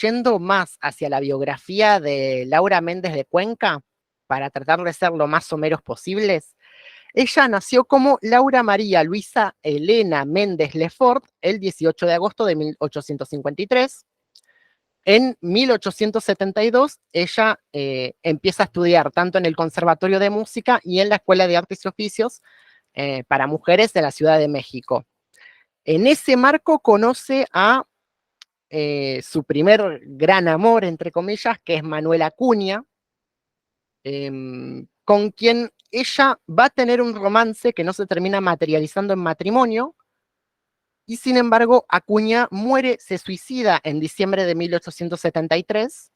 yendo más hacia la biografía de Laura Méndez de Cuenca, para tratar de ser lo más someros posibles, ella nació como Laura María Luisa Elena Méndez Lefort el 18 de agosto de 1853. En 1872 ella empieza a estudiar tanto en el Conservatorio de Música y en la Escuela de Artes y Oficios para mujeres de la Ciudad de México. En ese marco conoce a su primer gran amor, entre comillas, que es Manuel Acuña, con quien ella va a tener un romance que no se termina materializando en matrimonio, y sin embargo Acuña muere, se suicida en diciembre de 1873,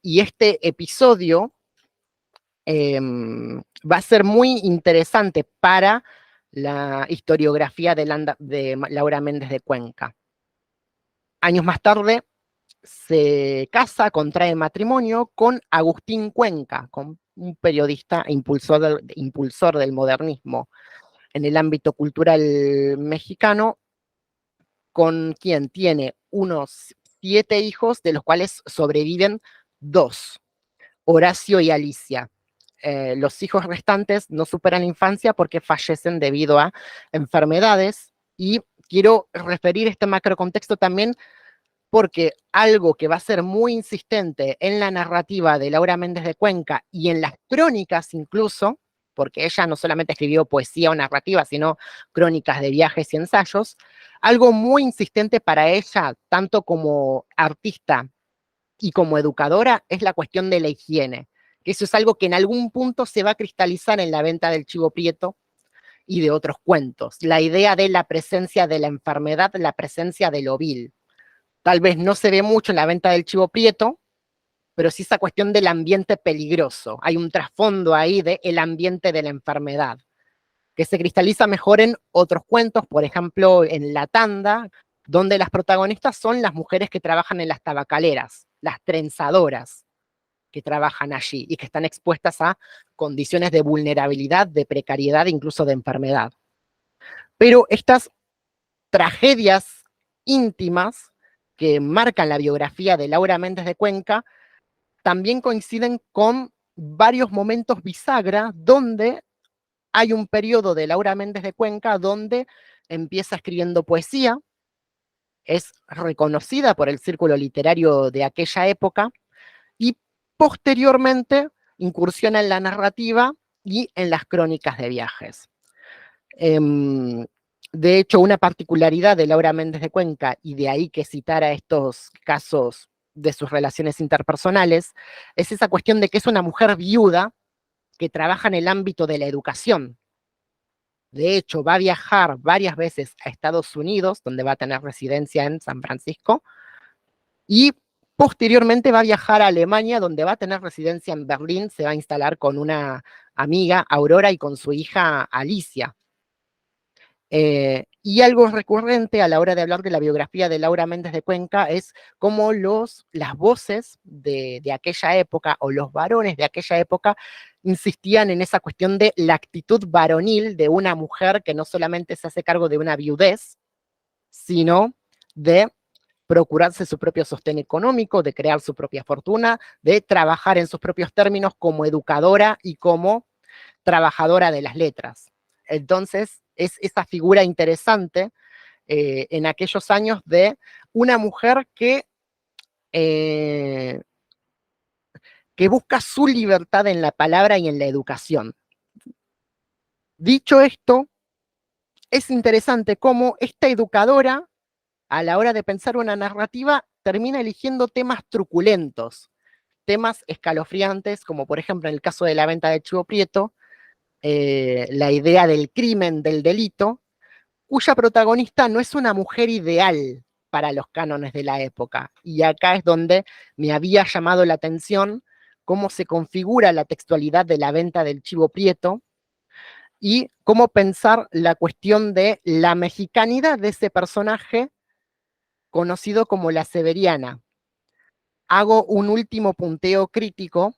y este episodio va a ser muy interesante para la historiografía de Laura Méndez de Cuenca. Años más tarde se casa, contrae matrimonio con Agustín Cuenca, con un periodista e impulsor del modernismo en el ámbito cultural mexicano, con quien tiene unos 7 hijos, de los cuales sobreviven 2, Horacio y Alicia. Los hijos restantes no superan la infancia porque fallecen debido a enfermedades, y quiero referir este macrocontexto también porque algo que va a ser muy insistente en la narrativa de Laura Méndez de Cuenca y en las crónicas incluso, porque ella no solamente escribió poesía o narrativa, sino crónicas de viajes y ensayos, algo muy insistente para ella, tanto como artista y como educadora, es la cuestión de la higiene, que eso es algo que en algún punto se va a cristalizar en la venta del Chivo Prieto y de otros cuentos, la idea de la presencia de la enfermedad, la presencia de lo vil. Tal vez no se ve mucho en la venta del Chivo Prieto, pero sí esa cuestión del ambiente peligroso. Hay un trasfondo ahí del ambiente de la enfermedad, que se cristaliza mejor en otros cuentos, por ejemplo, en La Tanda, donde las protagonistas son las mujeres que trabajan en las tabacaleras, las trenzadoras que trabajan allí y que están expuestas a condiciones de vulnerabilidad, de precariedad, incluso de enfermedad. Pero estas tragedias íntimas que marcan la biografía de Laura Méndez de Cuenca también coinciden con varios momentos bisagra donde hay un periodo de Laura Méndez de Cuenca donde empieza escribiendo poesía, es reconocida por el círculo literario de aquella época y posteriormente incursiona en la narrativa y en las crónicas de viajes. De hecho, una particularidad de Laura Méndez de Cuenca, y de ahí que citara estos casos de sus relaciones interpersonales, es esa cuestión de que es una mujer viuda que trabaja en el ámbito de la educación. De hecho, va a viajar varias veces a Estados Unidos, donde va a tener residencia en San Francisco, y posteriormente va a viajar a Alemania, donde va a tener residencia en Berlín, se va a instalar con una amiga, Aurora, y con su hija, Alicia. Y algo recurrente a la hora de hablar de la biografía de Laura Méndez de Cuenca es cómo las voces de aquella época, o los varones de aquella época, insistían en esa cuestión de la actitud varonil de una mujer que no solamente se hace cargo de una viudez, sino de procurarse su propio sostén económico, de crear su propia fortuna, de trabajar en sus propios términos como educadora y como trabajadora de las letras. Entonces, es esa figura interesante en aquellos años de una mujer eh, que busca su libertad en la palabra y en la educación. Dicho esto, es interesante cómo esta educadora, a la hora de pensar una narrativa, termina eligiendo temas truculentos, temas escalofriantes, como por ejemplo en el caso de la venta de Chivo Prieto, la idea del crimen, del delito, cuya protagonista no es una mujer ideal para los cánones de la época. Y acá es donde me había llamado la atención cómo se configura la textualidad de la venta del Chivo Prieto y cómo pensar la cuestión de la mexicanidad de ese personaje conocido como la Severiana. Hago un último punteo crítico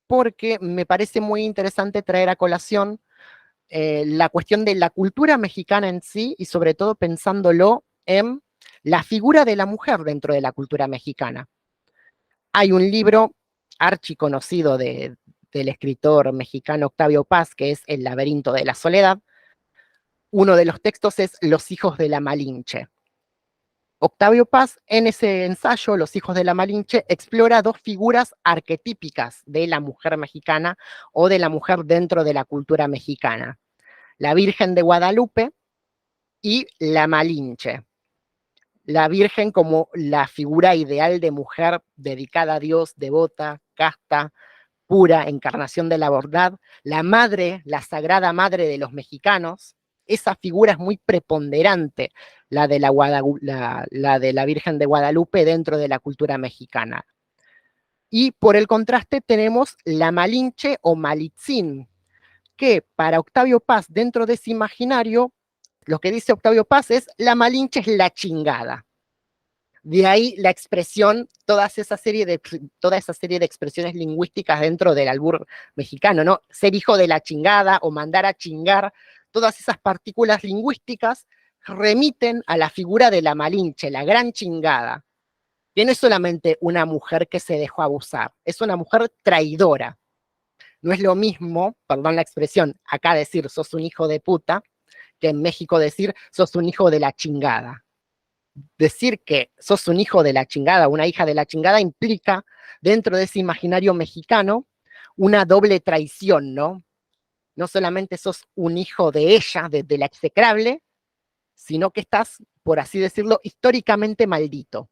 porque me parece muy interesante traer a colación la cuestión de la cultura mexicana en sí, y sobre todo pensándolo en la figura de la mujer dentro de la cultura mexicana. Hay un libro archiconocido del escritor mexicano Octavio Paz, que es El laberinto de la soledad. Uno de los textos es Los hijos de la Malinche. Octavio Paz, en ese ensayo, Los hijos de la Malinche, explora dos figuras arquetípicas de la mujer mexicana o de la mujer dentro de la cultura mexicana. La Virgen de Guadalupe y la Malinche. La Virgen como la figura ideal de mujer dedicada a Dios, devota, casta, pura, encarnación de la bondad. La madre, la sagrada madre de los mexicanos. Esa figura es muy preponderante, la de la Virgen de Guadalupe dentro de la cultura mexicana. Y por el contraste tenemos la Malinche o Malitzin, que para Octavio Paz, dentro de ese imaginario, lo que dice Octavio Paz es, la Malinche es la chingada. De ahí la expresión, toda esa serie de expresiones lingüísticas dentro del albur mexicano, ¿no? Ser hijo de la chingada o mandar a chingar, todas esas partículas lingüísticas remiten a la figura de la Malinche, la gran chingada, que no es solamente una mujer que se dejó abusar, es una mujer traidora. No es lo mismo, perdón la expresión, acá decir sos un hijo de puta, que en México decir sos un hijo de la chingada. Decir que sos un hijo de la chingada, una hija de la chingada, implica dentro de ese imaginario mexicano una doble traición, ¿no? No solamente sos un hijo de ella, de la execrable, sino que estás, por así decirlo, históricamente maldito.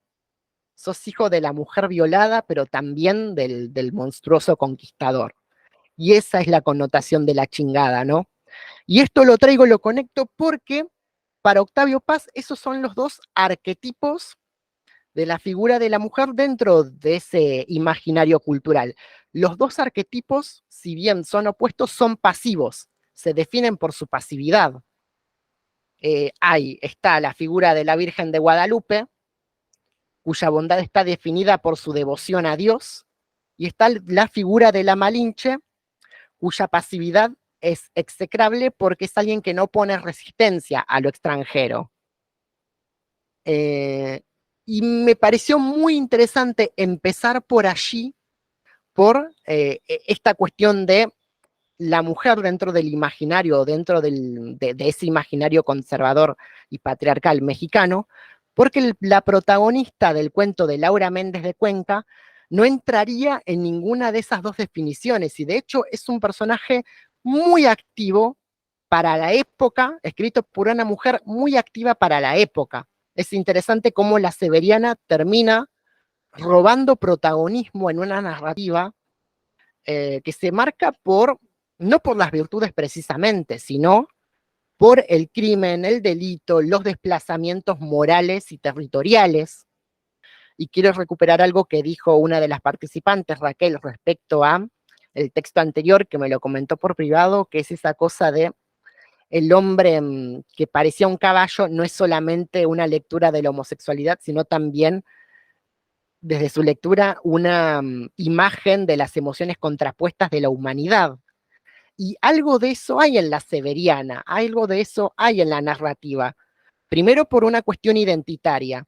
Sos hijo de la mujer violada, pero también del monstruoso conquistador. Y esa es la connotación de la chingada, ¿no? Y esto lo traigo, lo conecto porque para Octavio Paz esos son los dos arquetipos de la figura de la mujer dentro de ese imaginario cultural. Los dos arquetipos, si bien son opuestos, son pasivos, se definen por su pasividad. Ahí está la figura de la Virgen de Guadalupe, cuya bondad está definida por su devoción a Dios, y está la figura de la Malinche, cuya pasividad es execrable porque es alguien que no pone resistencia a lo extranjero. Y me pareció muy interesante empezar por allí, por esta cuestión de la mujer dentro del imaginario, dentro de ese imaginario conservador y patriarcal mexicano, porque la protagonista del cuento de Laura Méndez de Cuenca no entraría en ninguna de esas dos definiciones, y de hecho es un personaje muy activo para la época, escrito por una mujer muy activa para la época. Es interesante cómo la Severiana termina robando protagonismo en una narrativa que se marca no por las virtudes precisamente, sino por el crimen, el delito, los desplazamientos morales y territoriales. Y quiero recuperar algo que dijo una de las participantes, Raquel, respecto a el texto anterior, que me lo comentó por privado, que es esa cosa de el hombre que parecía un caballo no es solamente una lectura de la homosexualidad, sino también desde su lectura una imagen de las emociones contrapuestas de la humanidad. Y algo de eso hay en la Severiana, algo de eso hay en la narrativa. Primero por una cuestión identitaria.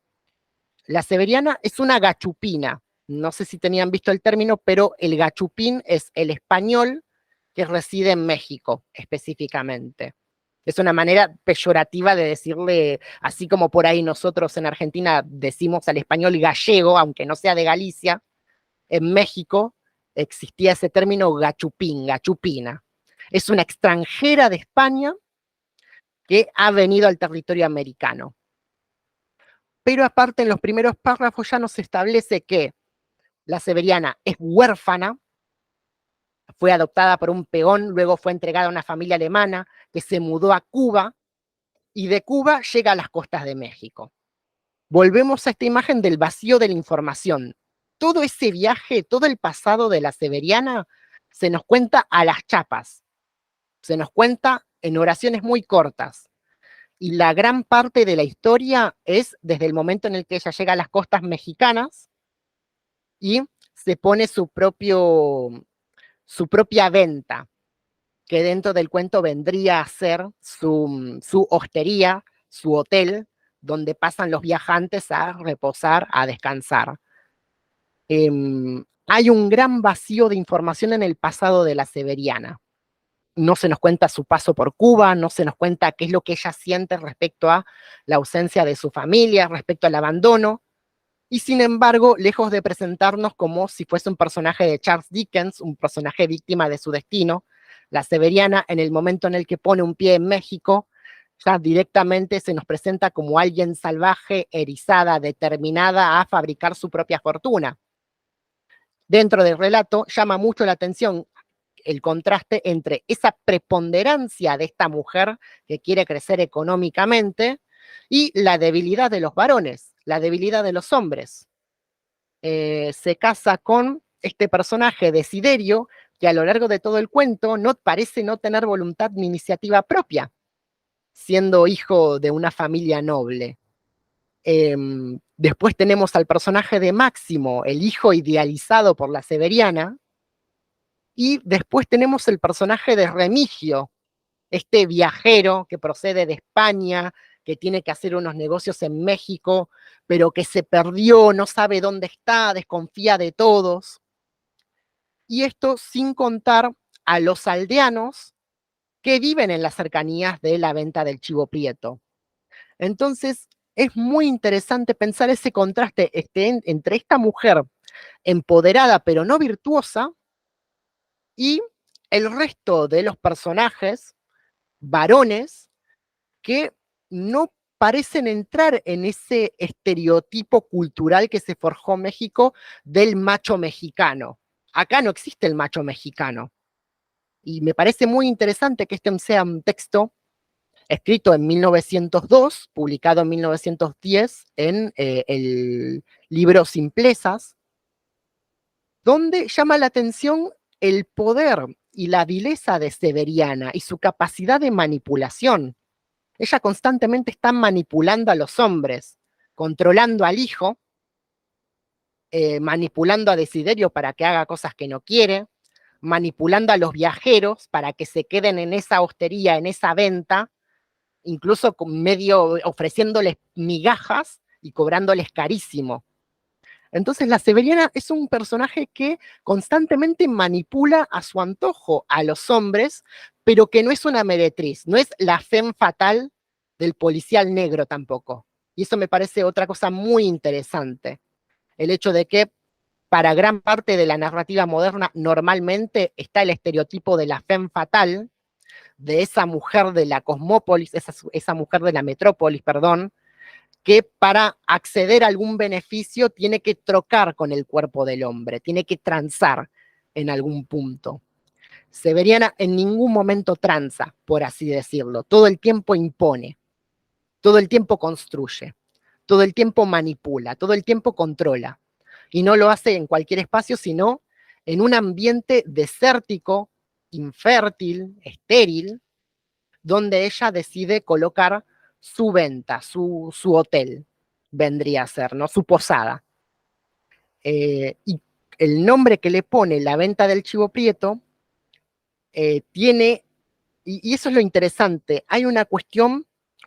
La Severiana es una gachupina. No sé si tenían visto el término, pero el gachupín es el español que reside en México específicamente. Es una manera peyorativa de decirle, así como por ahí nosotros en Argentina decimos al español gallego, aunque no sea de Galicia, en México existía ese término gachupín, gachupina. Es una extranjera de España que ha venido al territorio americano. Pero aparte, en los primeros párrafos ya nos establece que la Severiana es huérfana, fue adoptada por un peón, luego fue entregada a una familia alemana que se mudó a Cuba y de Cuba llega a las costas de México. Volvemos a esta imagen del vacío de la información. Todo ese viaje, todo el pasado de la Severiana se nos cuenta a las chapas, se nos cuenta en oraciones muy cortas. Y la gran parte de la historia es desde el momento en el que ella llega a las costas mexicanas y se pone su propia venta, que dentro del cuento vendría a ser su hostería, su hotel, donde pasan los viajantes a reposar, a descansar. Hay un gran vacío de información en el pasado de la Severiana. No se nos cuenta su paso por Cuba, no se nos cuenta qué es lo que ella siente respecto a la ausencia de su familia, respecto al abandono, y sin embargo, lejos de presentarnos como si fuese un personaje de Charles Dickens, un personaje víctima de su destino, la Severiana, en el momento en el que pone un pie en México, ya directamente se nos presenta como alguien salvaje, erizada, determinada a fabricar su propia fortuna. Dentro del relato llama mucho la atención el contraste entre esa preponderancia de esta mujer que quiere crecer económicamente y la debilidad de los varones, la debilidad de los hombres. Se casa con este personaje Desiderio, que a lo largo de todo el cuento no parece no tener voluntad ni iniciativa propia, siendo hijo de una familia noble. Después tenemos al personaje de Máximo, el hijo idealizado por la Severiana, y después tenemos el personaje de Remigio, este viajero que procede de España, que tiene que hacer unos negocios en México, pero que se perdió, no sabe dónde está, desconfía de todos. Y esto sin contar a los aldeanos que viven en las cercanías de la venta del Chivo Prieto. Entonces, es muy interesante pensar ese contraste entre esta mujer empoderada pero no virtuosa y el resto de los personajes varones que no parecen entrar en ese estereotipo cultural que se forjó México del macho mexicano. Acá no existe el macho mexicano. Y me parece muy interesante que este sea un texto escrito en 1902, publicado en 1910 en el libro Simplezas, donde llama la atención el poder y la vileza de Severiana y su capacidad de manipulación. Ella constantemente está manipulando a los hombres, controlando al hijo, manipulando a Desiderio para que haga cosas que no quiere, manipulando a los viajeros para que se queden en esa hostería, en esa venta, incluso con medio ofreciéndoles migajas y cobrándoles carísimo. Entonces la Severiana es un personaje que constantemente manipula a su antojo a los hombres, pero que no es una meretriz, no es la femme fatal del policial negro tampoco. Y eso me parece otra cosa muy interesante. El hecho de que para gran parte de la narrativa moderna normalmente está el estereotipo de la femme fatal, de esa mujer de la cosmópolis, esa mujer de la metrópolis, perdón, que para acceder a algún beneficio tiene que trocar con el cuerpo del hombre, tiene que transar en algún punto. Severiana en ningún momento tranza, por así decirlo, todo el tiempo impone, todo el tiempo construye, todo el tiempo manipula, todo el tiempo controla. Y no lo hace en cualquier espacio, sino en un ambiente desértico, infértil, estéril, donde ella decide colocar su venta, su hotel, vendría a ser, ¿no? Su posada. Y el nombre que le pone la venta del Chivo Prieto tiene, y eso es lo interesante, hay una cuestión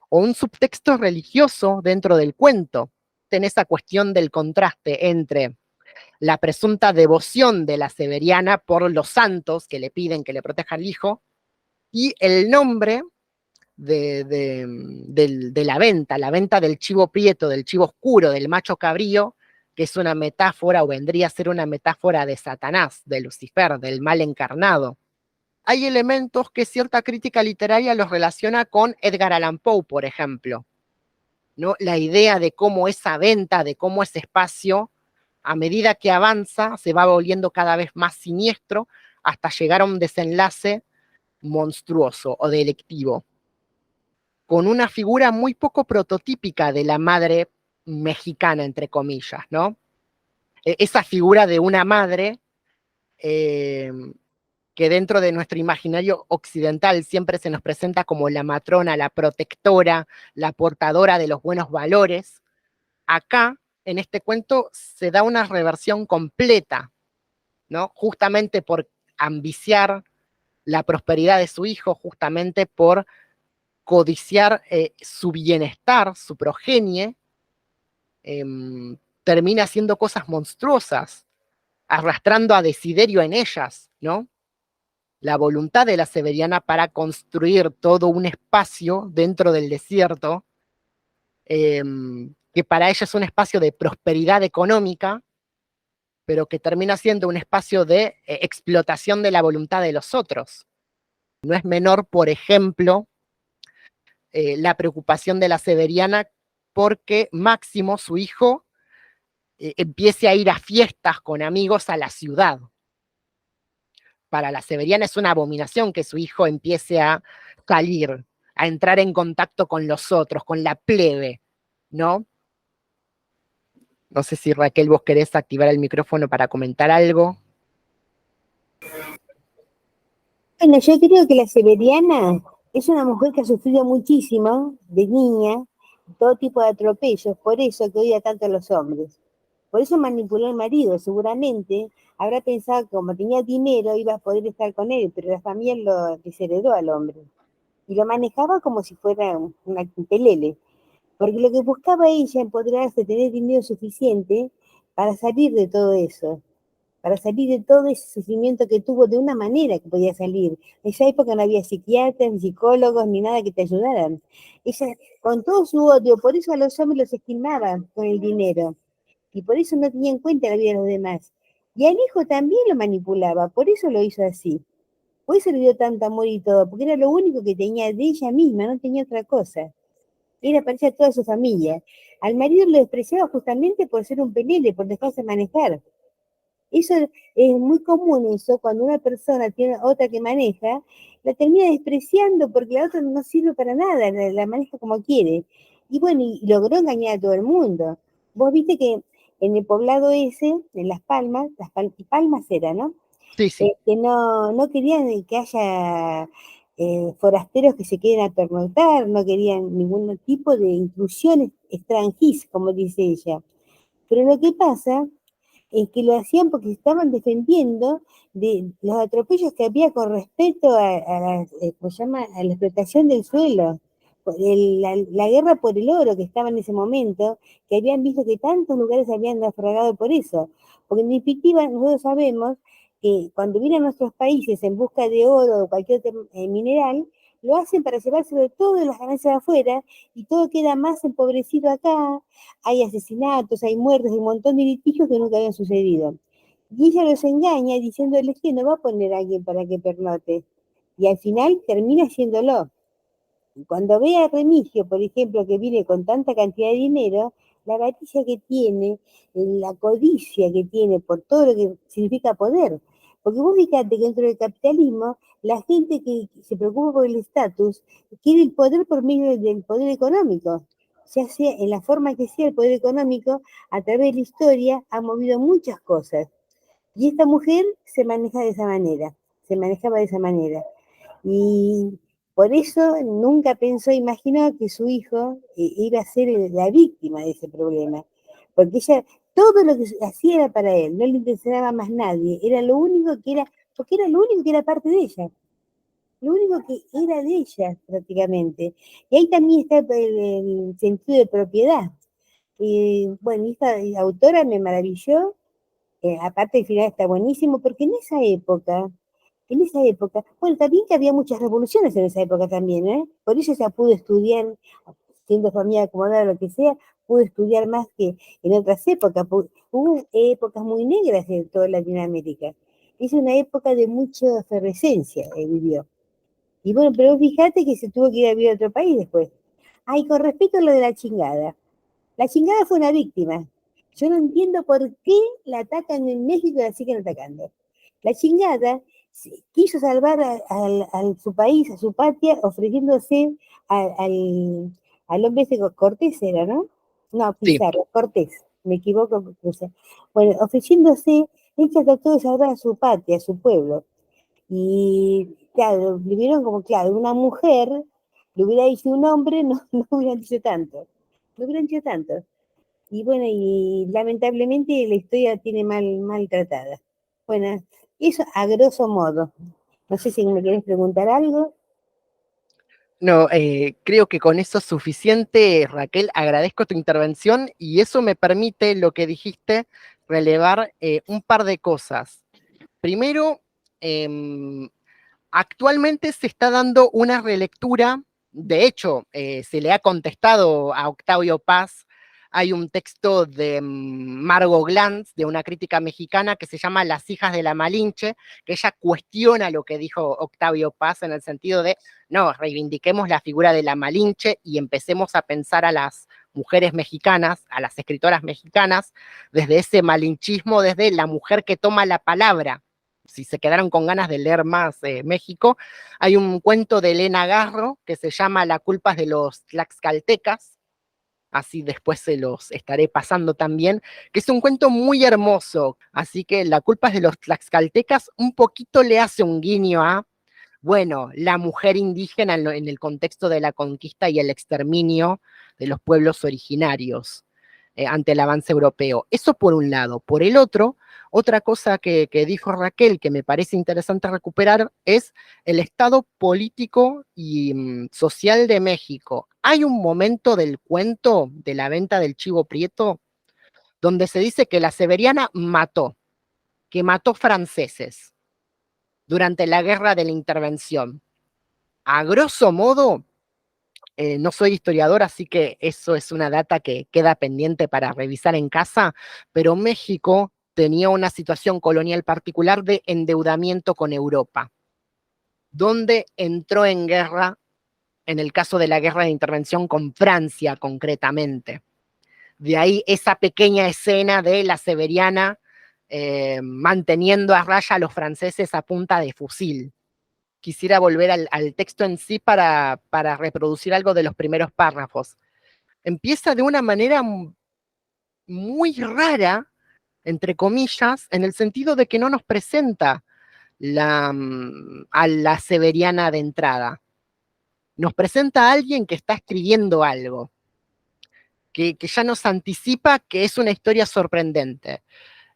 o un subtexto religioso dentro del cuento. En esa cuestión del contraste entre la presunta devoción de la Severiana por los santos que le piden que le proteja al hijo y el nombre de la venta del chivo prieto, del chivo oscuro, del macho cabrío, que es una metáfora o vendría a ser una metáfora de Satanás, de Lucifer, del mal encarnado. Hay elementos que cierta crítica literaria los relaciona con Edgar Allan Poe, por ejemplo, ¿no? La idea de cómo esa venta, de cómo ese espacio, a medida que avanza, se va volviendo cada vez más siniestro hasta llegar a un desenlace monstruoso o delictivo, con una figura muy poco prototípica de la madre mexicana, entre comillas, ¿no? Esa figura de una madre eh, que dentro de nuestro imaginario occidental siempre se nos presenta como la matrona, la protectora, la portadora de los buenos valores. Acá, en este cuento, se da una reversión completa, ¿no? Justamente por ambiciar la prosperidad de su hijo, justamente por codiciar su bienestar, su progenie, termina haciendo cosas monstruosas, arrastrando a Desiderio en ellas, ¿no? La voluntad de la Severiana para construir todo un espacio dentro del desierto, que para ella es un espacio de prosperidad económica, pero que termina siendo un espacio de explotación de la voluntad de los otros. No es menor, por ejemplo, la preocupación de la Severiana porque Máximo, su hijo, empiece a ir a fiestas con amigos a la ciudad. Para la Severiana es una abominación que su hijo empiece a salir, a entrar en contacto con los otros, con la plebe, ¿no? No sé si Raquel vos querés activar el micrófono para comentar algo. Bueno, yo creo que la Severiana es una mujer que ha sufrido muchísimo de niña, todo tipo de atropellos, por eso que odia tanto a los hombres. Por eso manipuló al marido, seguramente habrá pensado que como tenía dinero iba a poder estar con él, pero la familia lo desheredó al hombre. Y lo manejaba como si fuera un pelele, porque lo que buscaba ella empoderarse, tener dinero suficiente para salir de todo eso, para salir de todo ese sufrimiento que tuvo de una manera que podía salir. En esa época no había psiquiatras, ni psicólogos, ni nada que te ayudaran. Ella, con todo su odio, por eso a los hombres los estimaba con el dinero, y por eso no tenía en cuenta la vida de los demás. Y al hijo también lo manipulaba, por eso lo hizo así. Por eso le dio tanto amor y todo, porque era lo único que tenía de ella misma, no tenía otra cosa. Era parecía a toda su familia. Al marido lo despreciaba justamente por ser un pelele, por dejarse manejar. Eso es muy común, eso, cuando una persona tiene otra que maneja, la termina despreciando porque la otra no sirve para nada, la maneja como quiere. Y bueno, y logró engañar a todo el mundo. Vos viste que en el poblado ese, en Palmas era, ¿no? Sí, sí. Que no querían que haya forasteros que se queden a pernoctar, no querían ningún tipo de intrusiones extranjís, como dice ella. Pero lo que pasa que lo hacían porque estaban defendiendo de los atropellos que había con respecto ¿cómo se llama? A la explotación del suelo, la guerra por el oro que estaba en ese momento, que habían visto que tantos lugares habían naufragado por eso. Porque en definitiva nosotros sabemos que cuando vienen a nuestros países en busca de oro o cualquier otro mineral, lo hacen para llevárselo todo de las ganancias de afuera y todo queda más empobrecido acá, hay asesinatos, hay muertes, hay un montón de litigios que nunca habían sucedido. Y ella los engaña diciéndoles que no va a poner a alguien para que pernote. Y al final termina haciéndolo. Y cuando ve a Remigio, por ejemplo, que viene con tanta cantidad de dinero, la avaricia que tiene, la codicia que tiene por todo lo que significa poder. Porque vos fíjate que dentro del capitalismo, la gente que se preocupa por el estatus quiere el poder por medio del poder económico. Ya sea en la forma que sea el poder económico, a través de la historia ha movido muchas cosas. Y esta mujer se maneja de esa manera, se manejaba de esa manera. Y por eso nunca pensó, imaginó que su hijo iba a ser la víctima de ese problema. Porque ella, todo lo que hacía era para él, no le interesaba más nadie, era lo único que era, porque era lo único que era parte de ella, lo único que era de ella prácticamente. Y ahí también está el sentido de propiedad. Y bueno, esta autora me maravilló, aparte el final está buenísimo, porque en esa época, bueno, también que había muchas revoluciones en esa época también, ¿eh? Por eso ya pudo estudiar, siendo familia acomodada, lo que sea, pudo estudiar más que en otras épocas. Hubo épocas muy negras en toda Latinoamérica. Es una época de mucha efervescencia, vivió. Y bueno, pero fíjate que se tuvo que ir a vivir a otro país después. Ay, con respecto a lo de la chingada fue una víctima. Yo no entiendo por qué la atacan en México y la siguen atacando. La chingada quiso salvar a su país, a su patria, ofreciéndose al hombre ese Cortés, era, ¿no? No, Sí. Pizarro, Cortés, me equivoco. O sea, bueno, ofreciéndose, él trató de salvar a su patria, a su pueblo. Y claro, le vieron como, claro, una mujer, le hubiera dicho un hombre, no, no hubieran dicho tanto. No hubieran dicho tanto. Y bueno, y lamentablemente la historia tiene mal tratada. Bueno, eso a grosso modo. No sé si me querés preguntar algo. No, creo que con eso es suficiente, Raquel. Agradezco tu intervención y eso me permite, lo que dijiste, relevar un par de cosas. Primero, em, actualmente se está dando una relectura, de hecho, se le ha contestado a Octavio Paz. Hay un texto de Margot Glantz, de una crítica mexicana, que se llama Las hijas de la Malinche, que ella cuestiona lo que dijo Octavio Paz en el sentido de, no, reivindiquemos la figura de la Malinche y empecemos a pensar a las mujeres mexicanas, a las escritoras mexicanas, desde ese malinchismo, desde la mujer que toma la palabra. Si se quedaron con ganas de leer más México, hay un cuento de Elena Garro que se llama La culpa es de los tlaxcaltecas, así después se los estaré pasando también, que es un cuento muy hermoso, así que La culpa es de los tlaxcaltecas un poquito le hace un guiño a, bueno, la mujer indígena en el contexto de la conquista y el exterminio de los pueblos originarios ante el avance europeo. Eso por un lado. Por el otro, otra cosa que dijo Raquel que me parece interesante recuperar es el estado político y social de México. Hay un momento del cuento de la venta del chivo prieto donde se dice que la Severiana mató, que mató franceses durante la guerra de la intervención. A grosso modo, no soy historiador, así que eso es una data que queda pendiente para revisar en casa, pero México tenía una situación colonial particular de endeudamiento con Europa, donde entró en guerra, en el caso de la guerra de intervención con Francia concretamente. De ahí esa pequeña escena de la Severiana manteniendo a raya a los franceses a punta de fusil. Quisiera volver al texto en sí para reproducir algo de los primeros párrafos. Empieza de una manera muy rara, entre comillas, en el sentido de que no nos presenta a la Severiana de entrada. Nos presenta a alguien que está escribiendo algo, que ya nos anticipa que es una historia sorprendente.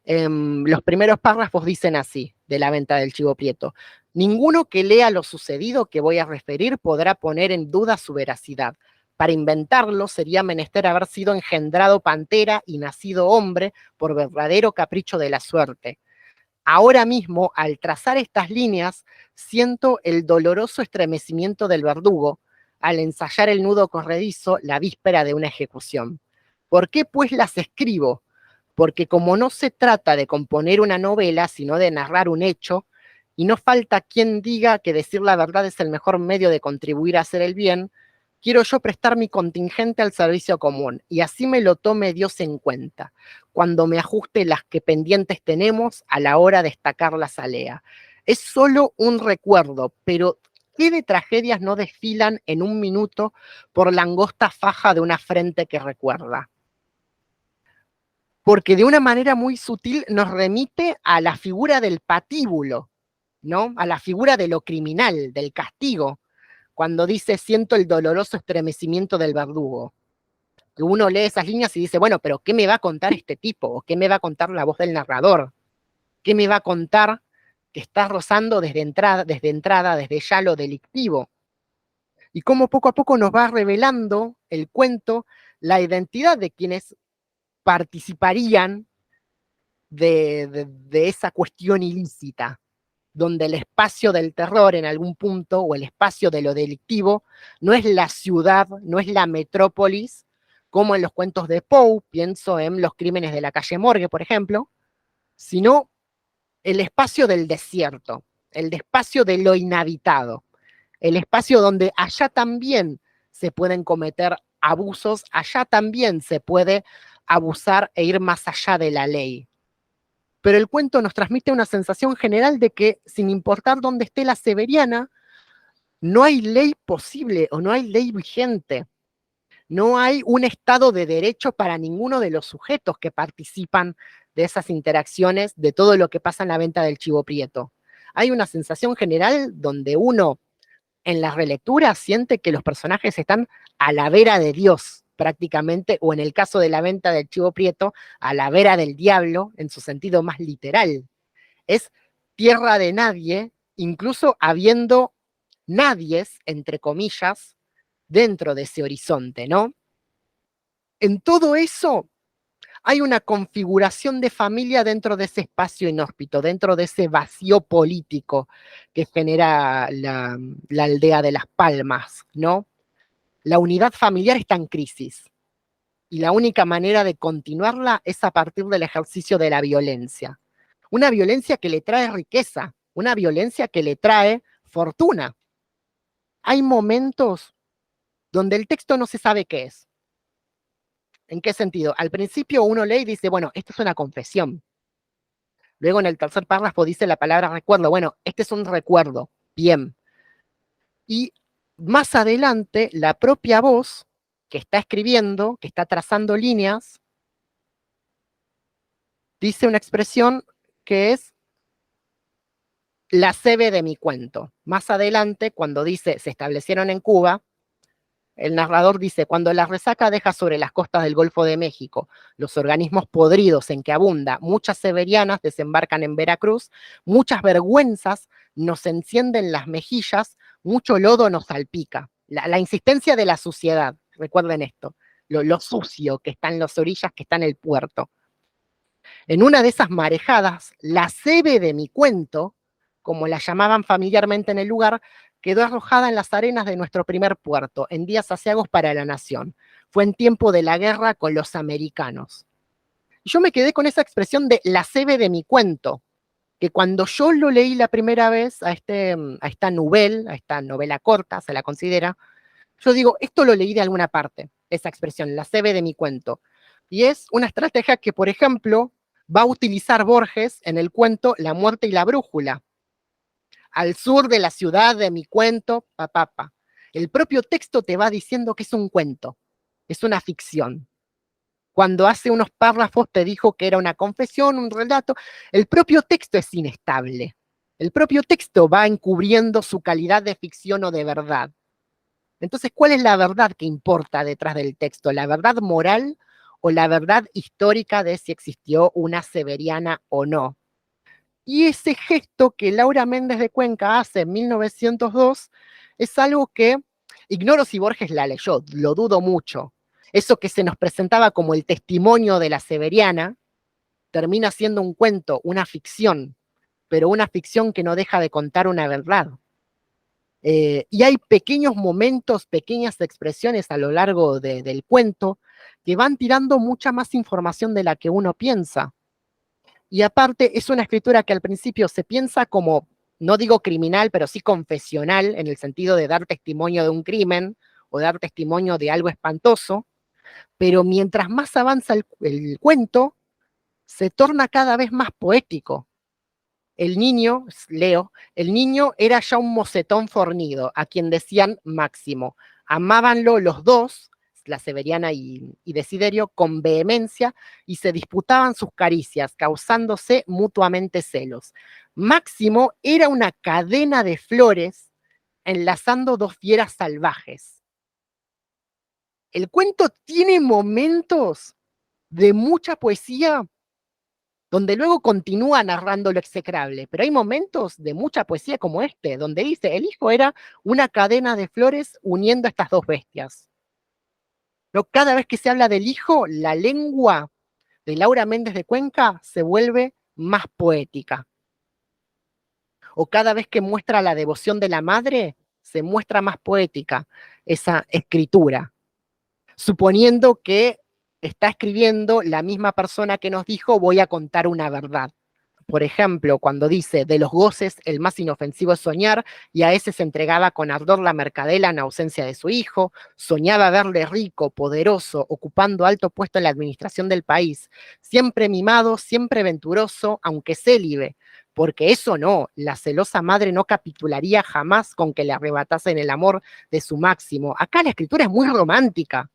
Los primeros párrafos dicen así, de la venta del chivo prieto. Ninguno que lea lo sucedido que voy a referir podrá poner en duda su veracidad. Para inventarlo sería menester haber sido engendrado pantera y nacido hombre por verdadero capricho de la suerte. Ahora mismo, al trazar estas líneas, siento el doloroso estremecimiento del verdugo al ensayar el nudo corredizo la víspera de una ejecución. ¿Por qué pues las escribo? Porque como no se trata de componer una novela, sino de narrar un hecho, y no falta quien diga que decir la verdad es el mejor medio de contribuir a hacer el bien, quiero yo prestar mi contingente al servicio común, y así me lo tome Dios en cuenta, cuando me ajuste las que pendientes tenemos a la hora de estacar la salea. Es solo un recuerdo, pero ¿qué de tragedias no desfilan en un minuto por la angosta faja de una frente que recuerda? Porque de una manera muy sutil nos remite a la figura del patíbulo, ¿no? A la figura de lo criminal, del castigo, cuando dice siento el doloroso estremecimiento del verdugo. Que uno lee esas líneas y dice, bueno, pero ¿qué me va a contar este tipo? ¿O qué me va a contar la voz del narrador? ¿Qué me va a contar que está rozando desde ya lo delictivo? Y cómo poco a poco nos va revelando el cuento la identidad de quienes participarían de esa cuestión ilícita, donde el espacio del terror en algún punto, o el espacio de lo delictivo, no es la ciudad, no es la metrópolis, como en los cuentos de Poe, pienso en Los crímenes de la calle Morgue, por ejemplo, sino el espacio del desierto, el espacio de lo inhabitado, el espacio donde allá también se pueden cometer abusos, allá también se puede abusar e ir más allá de la ley. Pero el cuento nos transmite una sensación general de que, sin importar dónde esté la Severiana, no hay ley posible o no hay ley vigente. No hay un estado de derecho para ninguno de los sujetos que participan de esas interacciones, de todo lo que pasa en la venta del chivo prieto. Hay una sensación general donde uno, en la relectura, siente que los personajes están a la vera de Dios, prácticamente, o en el caso de la venta del chivo prieto, a la vera del diablo, en su sentido más literal. Es tierra de nadie, incluso habiendo nadies, entre comillas, dentro de ese horizonte, ¿no? En todo eso hay una configuración de familia dentro de ese espacio inhóspito, dentro de ese vacío político que genera la aldea de Las Palmas, ¿no? La unidad familiar está en crisis y la única manera de continuarla es a partir del ejercicio de la violencia. Una violencia que le trae riqueza, una violencia que le trae fortuna. Hay momentos donde el texto no se sabe qué es. ¿En qué sentido? Al principio uno lee y dice, bueno, esto es una confesión. Luego en el tercer párrafo dice la palabra recuerdo. Bueno, este es un recuerdo. Bien. Y más adelante, la propia voz que está escribiendo, que está trazando líneas, dice una expresión que es la sebe de mi cuento. Más adelante, cuando dice se establecieron en Cuba, el narrador dice, cuando la resaca deja sobre las costas del Golfo de México los organismos podridos en que abunda, muchas severianas desembarcan en Veracruz, muchas vergüenzas nos encienden las mejillas, mucho lodo nos salpica. La insistencia de la suciedad, recuerden esto, lo sucio que está en las orillas, que está en el puerto. En una de esas marejadas, la sebe de mi cuento, como la llamaban familiarmente en el lugar, quedó arrojada en las arenas de nuestro primer puerto, en días aciagos para la nación. Fue en tiempo de la guerra con los americanos. Y yo me quedé con esa expresión de la sebe de mi cuento, que cuando yo lo leí la primera vez a esta novela corta, se la considera, yo digo, esto lo leí de alguna parte, esa expresión, la sebe de mi cuento. Y es una estrategia que, por ejemplo, va a utilizar Borges en el cuento La muerte y la brújula. Al sur de la ciudad de mi cuento, papá. El propio texto te va diciendo que es un cuento, es una ficción. Cuando hace unos párrafos te dijo que era una confesión, un relato, el propio texto es inestable. El propio texto va encubriendo su calidad de ficción o de verdad. Entonces, ¿cuál es la verdad que importa detrás del texto? ¿La verdad moral o la verdad histórica de si existió una severiana o no? Y ese gesto que Laura Méndez de Cuenca hace en 1902 es algo que, ignoro si Borges la leyó, lo dudo mucho. Eso que se nos presentaba como el testimonio de la severiana, termina siendo un cuento, una ficción, pero una ficción que no deja de contar una verdad. Y hay pequeños momentos, pequeñas expresiones a lo largo del cuento que van tirando mucha más información de la que uno piensa. Y aparte es una escritura que al principio se piensa como, no digo criminal, pero sí confesional, en el sentido de dar testimonio de un crimen o dar testimonio de algo espantoso, pero mientras más avanza el cuento, se torna cada vez más poético. El niño, Leo, el niño era ya un mocetón fornido, a quien decían Máximo. Amábanlo los dos, la Severiana y Desiderio, con vehemencia y se disputaban sus caricias, causándose mutuamente celos. Máximo era una cadena de flores enlazando dos fieras salvajes. El cuento tiene momentos de mucha poesía donde luego continúa narrando lo execrable, pero hay momentos de mucha poesía como este, donde dice, el hijo era una cadena de flores uniendo a estas dos bestias. ¿No? Cada vez que se habla del hijo, la lengua de Laura Méndez de Cuenca se vuelve más poética. O cada vez que muestra la devoción de la madre, se muestra más poética esa escritura, suponiendo que está escribiendo la misma persona que nos dijo, voy a contar una verdad. Por ejemplo, cuando dice, de los goces el más inofensivo es soñar, y a ese se entregaba con ardor la mercadela en ausencia de su hijo, soñaba verle rico, poderoso, ocupando alto puesto en la administración del país, siempre mimado, siempre venturoso, aunque célibe, porque eso no, la celosa madre no capitularía jamás con que le arrebatasen el amor de su Máximo. Acá la escritura es muy romántica.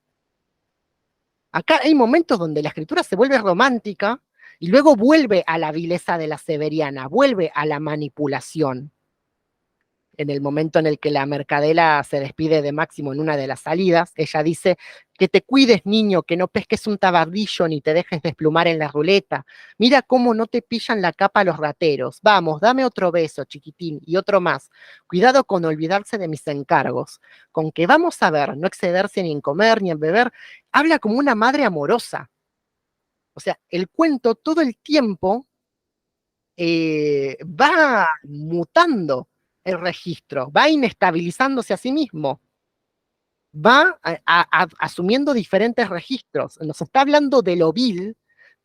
Acá hay momentos donde la escritura se vuelve romántica, y luego vuelve a la vileza de la severiana, vuelve a la manipulación. en el momento en el que la mercadela se despide de Máximo en una de las salidas, ella dice, que te cuides, niño, que no pesques un tabardillo ni te dejes desplumar en la ruleta. Mira cómo no te pillan la capa los rateros. Vamos, dame otro beso, chiquitín, y otro más. Cuidado con olvidarse de mis encargos. Con que vamos a ver, no excederse ni en comer ni en beber. Habla como una madre amorosa. O sea, el cuento todo el tiempo va mutando el registro, va inestabilizándose a sí mismo, va asumiendo diferentes registros. Nos está hablando de lo vil,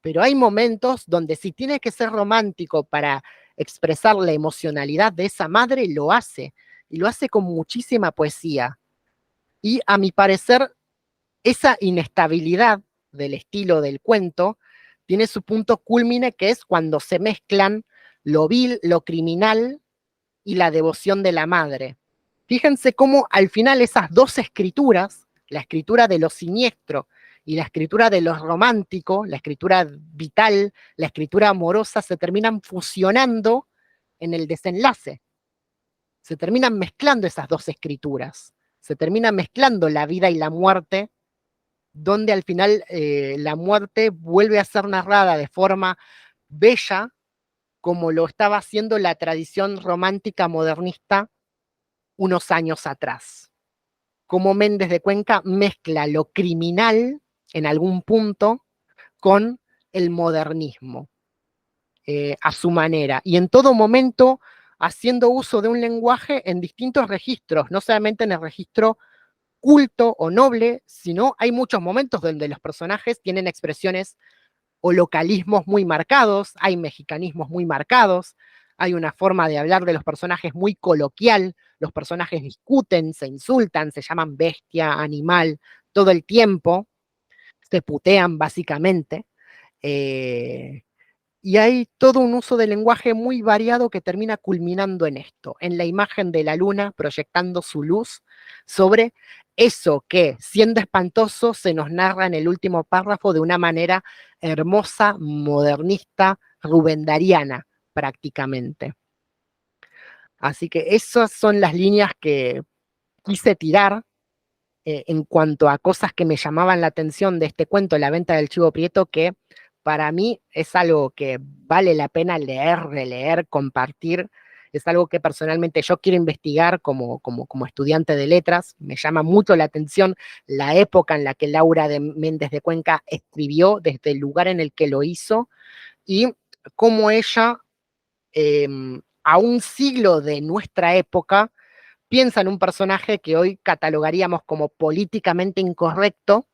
pero hay momentos donde si tiene que ser romántico para expresar la emocionalidad de esa madre, lo hace, y lo hace con muchísima poesía. Y a mi parecer, esa inestabilidad del estilo del cuento tiene su punto culmine, que es cuando se mezclan lo vil, lo criminal y la devoción de la madre. Fíjense cómo al final esas dos escrituras, la escritura de lo siniestro y la escritura de lo romántico, la escritura vital, la escritura amorosa, se terminan fusionando en el desenlace. Se terminan mezclando esas dos escrituras. Se termina mezclando la vida y la muerte, donde al final la muerte vuelve a ser narrada de forma bella, como lo estaba haciendo la tradición romántica modernista unos años atrás. Como Méndez de Cuenca mezcla lo criminal en algún punto con el modernismo a su manera, y en todo momento haciendo uso de un lenguaje en distintos registros, no solamente en el registro culto o noble, sino hay muchos momentos donde los personajes tienen expresiones o localismos muy marcados, hay mexicanismos muy marcados, hay una forma de hablar de los personajes muy coloquial, los personajes discuten, se insultan, se llaman bestia, animal, todo el tiempo, se putean básicamente, eh, y hay todo un uso del lenguaje muy variado que termina culminando en esto, en la imagen de la luna proyectando su luz sobre eso que, siendo espantoso, se nos narra en el último párrafo de una manera hermosa, modernista, rubendariana, prácticamente. Así que esas son las líneas que quise tirar en cuanto a cosas que me llamaban la atención de este cuento, La venta del chivo prieto, que para mí es algo que vale la pena leer, releer, compartir. Es algo que personalmente yo quiero investigar como estudiante de letras. Me llama mucho la atención la época en la que Laura de Méndez de Cuenca escribió, desde el lugar en el que lo hizo, y cómo ella, eh, a un siglo de nuestra época, piensa en un personaje que hoy catalogaríamos como políticamente incorrecto,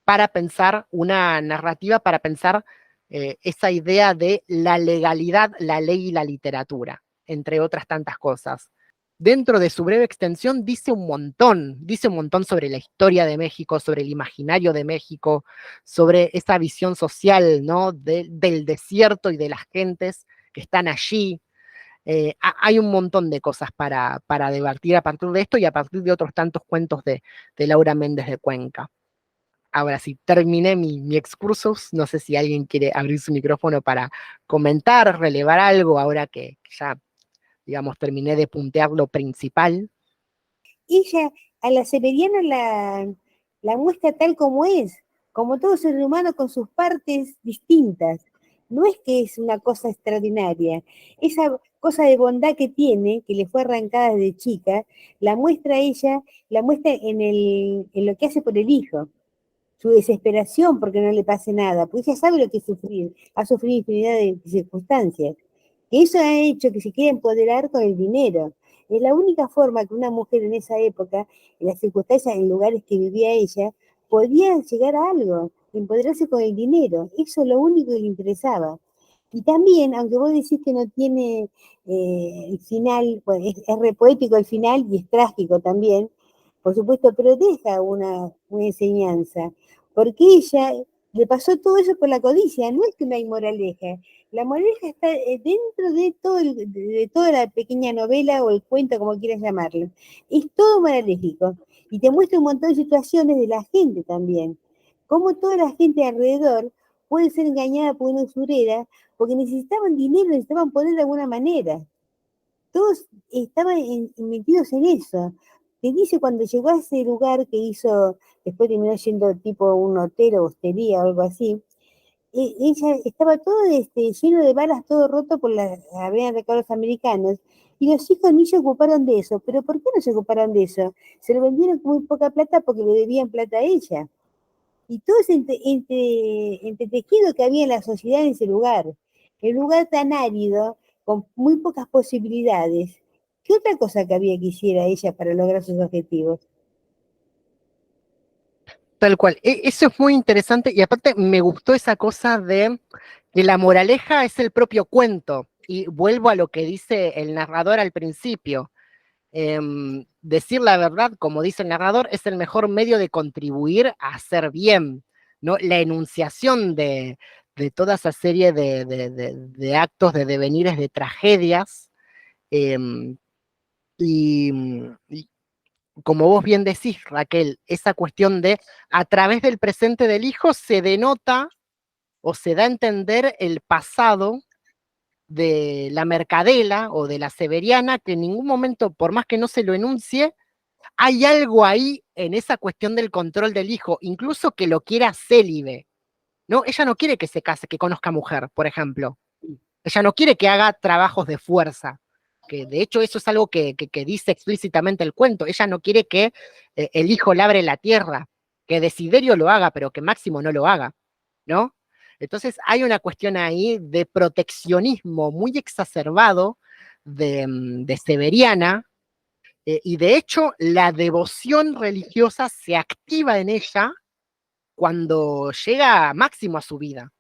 para pensar una narrativa, para pensar esa idea de la legalidad, la ley y la literatura, entre otras tantas cosas. Dentro de su breve extensión dice un montón sobre la historia de México, sobre el imaginario de México, sobre esa visión social, ¿no? Del desierto y de las gentes que están allí. Hay un montón de cosas para debatir a partir de esto y a partir de otros tantos cuentos de Laura Méndez de Cuenca. Ahora sí, terminé mi excursus. No sé si alguien quiere abrir su micrófono para comentar, relevar algo, ahora que ya, digamos, terminé de puntear lo principal. Ella a la Severiana la muestra tal como es, como todo ser humano con sus partes distintas. No es que es una cosa extraordinaria. Esa cosa de bondad que tiene, que le fue arrancada desde chica, la muestra ella, la muestra en lo que hace por el hijo, su desesperación porque no le pase nada, porque ella sabe lo que es sufrir, ha sufrido infinidad de circunstancias. Que eso ha hecho que se quiera empoderar con el dinero. Es la única forma que una mujer en esa época, en las circunstancias, en lugares que vivía ella, podía llegar a algo, empoderarse con el dinero. Eso es lo único que le interesaba. Y también, aunque vos decís que no tiene el final, pues es re poético el final y es trágico también, por supuesto, pero deja una enseñanza, porque ella le pasó todo eso por la codicia, no es que no hay moraleja, la moraleja está dentro de, de toda la pequeña novela o el cuento, como quieras llamarlo. Es todo moralégico. Y te muestra un montón de situaciones de la gente también. Cómo toda la gente alrededor puede ser engañada por una usurera porque necesitaban dinero, necesitaban poder de alguna manera. todos estaban metidos en eso. Te dice cuando llegó a ese lugar que hizo, después terminó yendo tipo un hotel o hostería o algo así, ella estaba todo lleno de balas, todo roto por habían atacado a los americanos, y los hijos ni se ocuparon de eso. ¿Pero por qué no se ocuparon de eso? Se lo vendieron con muy poca plata porque le debían plata a ella. Y todo ese entretejido que había en la sociedad en ese lugar, el lugar tan árido, con muy pocas posibilidades. ¿Qué otra cosa que había que hiciera ella para lograr sus objetivos? Tal cual. Eso es muy interesante y aparte me gustó esa cosa de que la moraleja es el propio cuento. Y vuelvo a lo que dice el narrador al principio. Decir la verdad, como dice el narrador, es el mejor medio de contribuir a hacer bien, ¿no? La enunciación de toda esa serie de actos, de devenires, de tragedias, eh, y, y como vos bien decís, Raquel, esa cuestión de a través del presente del hijo se denota o se da a entender el pasado de la Mercadela o de la Severiana, que en ningún momento, por más que no se lo enuncie, hay algo ahí en esa cuestión del control del hijo, incluso que lo quiera célibe, ¿no? Ella no quiere que se case, que conozca mujer, por ejemplo. Ella no quiere que haga trabajos de fuerza, que de hecho eso es algo que dice explícitamente el cuento. Ella no quiere que el hijo labre la tierra, que Desiderio lo haga, pero que Máximo no lo haga, ¿no? Entonces hay una cuestión ahí de proteccionismo muy exacerbado de Severiana, y de hecho la devoción religiosa se activa en ella cuando llega Máximo a su vida.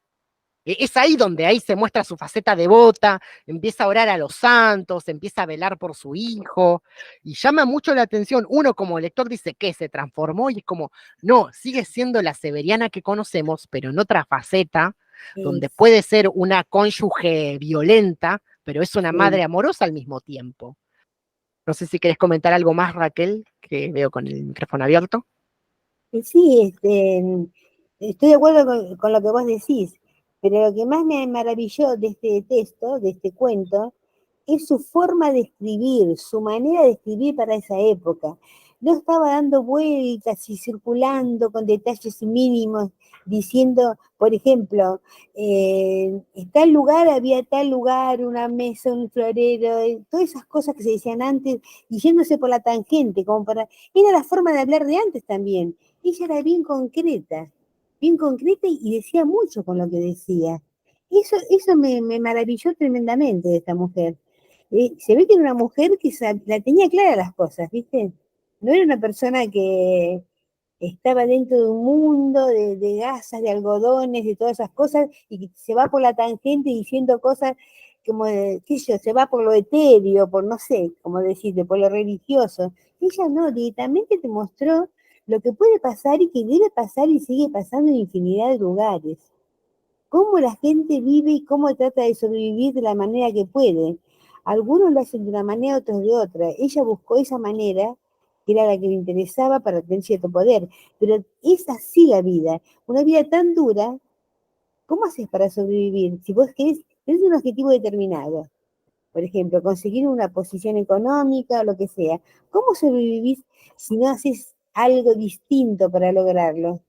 Es ahí donde ahí se muestra su faceta devota, empieza a orar a los santos, empieza a velar por su hijo, y llama mucho la atención. Uno como lector dice que se transformó y es como, no, sigue siendo la Severiana que conocemos, pero en otra faceta, donde Es, puede ser una cónyuge violenta, pero es una sí. madre amorosa al mismo tiempo. No sé si querés comentar algo más, Raquel, que veo con el micrófono abierto. Sí, estoy de acuerdo con lo que vos decís, pero lo que más me maravilló de este texto, de este cuento, es su forma de escribir, su manera de escribir para esa época. No estaba dando vueltas y circulando con detalles mínimos, diciendo, por ejemplo, en tal lugar había tal lugar, una mesa, un florero, todas esas cosas que se decían antes, y yéndose por la tangente, como para... Era la forma de hablar de antes también. Ella era bien concreta y decía mucho con lo que decía. Eso me maravilló tremendamente de esta mujer. Se ve que era una mujer que la tenía clara las cosas, ¿viste? No era una persona que estaba dentro de un mundo de gasas, de algodones, de todas esas cosas, y que se va por la tangente diciendo cosas como, qué sé yo, se va por lo etéreo, por no sé, como decirte, por lo religioso. Ella no, directamente te mostró lo que puede pasar y que debe pasar y sigue pasando en infinidad de lugares. Cómo la gente vive y cómo trata de sobrevivir de la manera que puede. Algunos lo hacen de una manera, otros de otra. Ella buscó esa manera, que era la que le interesaba para tener cierto poder. Pero es así la vida. Una vida tan dura, ¿cómo haces para sobrevivir? Si vos querés, tenés un objetivo determinado, por ejemplo, conseguir una posición económica o lo que sea, ¿cómo sobrevivís si no haces algo distinto para lograrlo?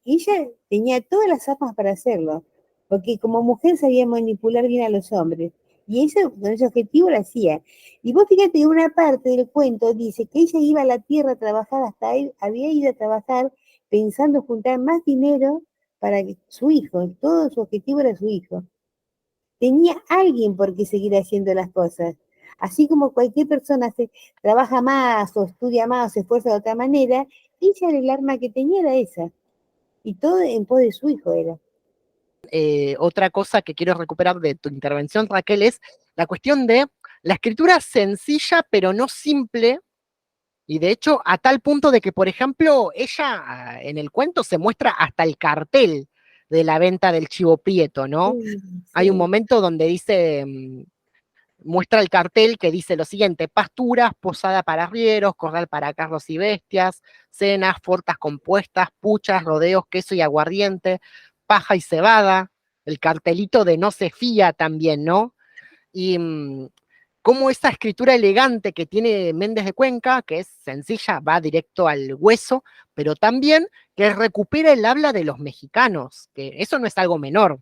Ella tenía todas las armas para hacerlo, porque como mujer sabía manipular bien a los hombres, y eso, con ese objetivo lo hacía. Y vos fíjate que una parte del cuento dice que ella iba a la tierra a trabajar, hasta ahí había ido a trabajar pensando juntar más dinero para que su hijo, todo su objetivo era su hijo. Tenía alguien por qué seguir haciendo las cosas. Así como cualquier persona trabaja más o estudia más o se esfuerza de otra manera, ella era el arma que tenía era esa. Y todo en pos de su hijo era. Otra cosa que quiero recuperar de tu intervención, Raquel, es la cuestión de la escritura sencilla pero no simple, y de hecho a tal punto de que, por ejemplo, ella en el cuento se muestra hasta el cartel de la venta del chivo prieto, ¿no? Hay un Sí. momento donde dice, muestra el cartel que dice lo siguiente: pasturas, posada para arrieros, corral para carros y bestias, cenas, fortas compuestas, puchas, rodeos, queso y aguardiente, paja y cebada, el cartelito de no se fía también, ¿no? Y cómo esa escritura elegante que tiene Méndez de Cuenca, que es sencilla, va directo al hueso, pero también que recupera el habla de los mexicanos, que eso no es algo menor.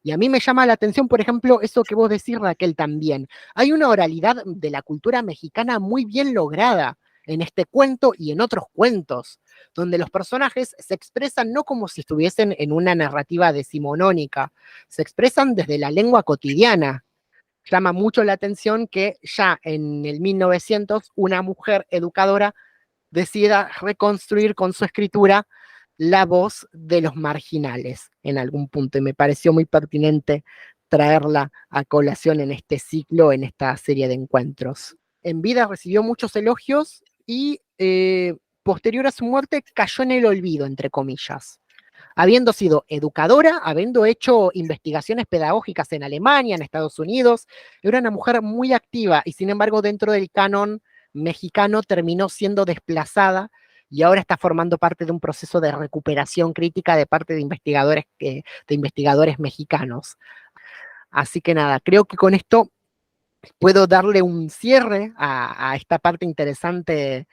Y a mí me llama la atención, por ejemplo, eso que vos decís, Raquel, también. Hay una oralidad de la cultura mexicana muy bien lograda en este cuento y en otros cuentos, donde los personajes se expresan no como si estuviesen en una narrativa decimonónica, se expresan desde la lengua cotidiana. Llama mucho la atención que ya en el 1900 una mujer educadora decida reconstruir con su escritura la voz de los marginales en algún punto, y me pareció muy pertinente traerla a colación en este ciclo, en esta serie de encuentros. En vida recibió muchos elogios y posterior a su muerte cayó en el olvido, entre comillas. Habiendo sido educadora, habiendo hecho investigaciones pedagógicas en Alemania, en Estados Unidos, era una mujer muy activa y sin embargo dentro del canon mexicano terminó siendo desplazada y ahora está formando parte de un proceso de recuperación crítica de parte de investigadores mexicanos. Así que nada, creo que con esto puedo darle un cierre a esta parte interesante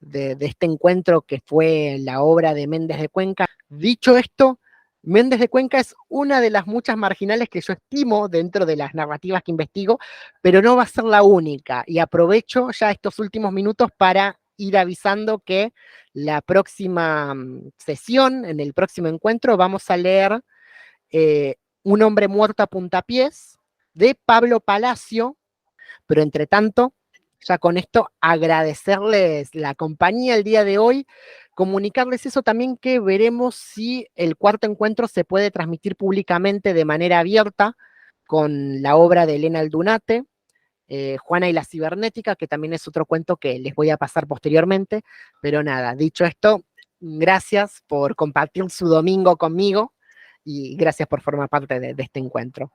de este encuentro que fue la obra de Méndez de Cuenca. Dicho esto, Méndez de Cuenca es una de las muchas marginales que yo estimo dentro de las narrativas que investigo, pero no va a ser la única. Y aprovecho ya estos últimos minutos para ir avisando que la próxima sesión, en el próximo encuentro, vamos a leer Un hombre muerto a puntapiés, de Pablo Palacio, pero entre tanto, ya con esto agradecerles la compañía el día de hoy, comunicarles eso también, que veremos si el cuarto encuentro se puede transmitir públicamente de manera abierta con la obra de Elena Aldunate, Juana y la cibernética, que también es otro cuento que les voy a pasar posteriormente, pero nada, dicho esto, gracias por compartir su domingo conmigo y gracias por formar parte de este encuentro.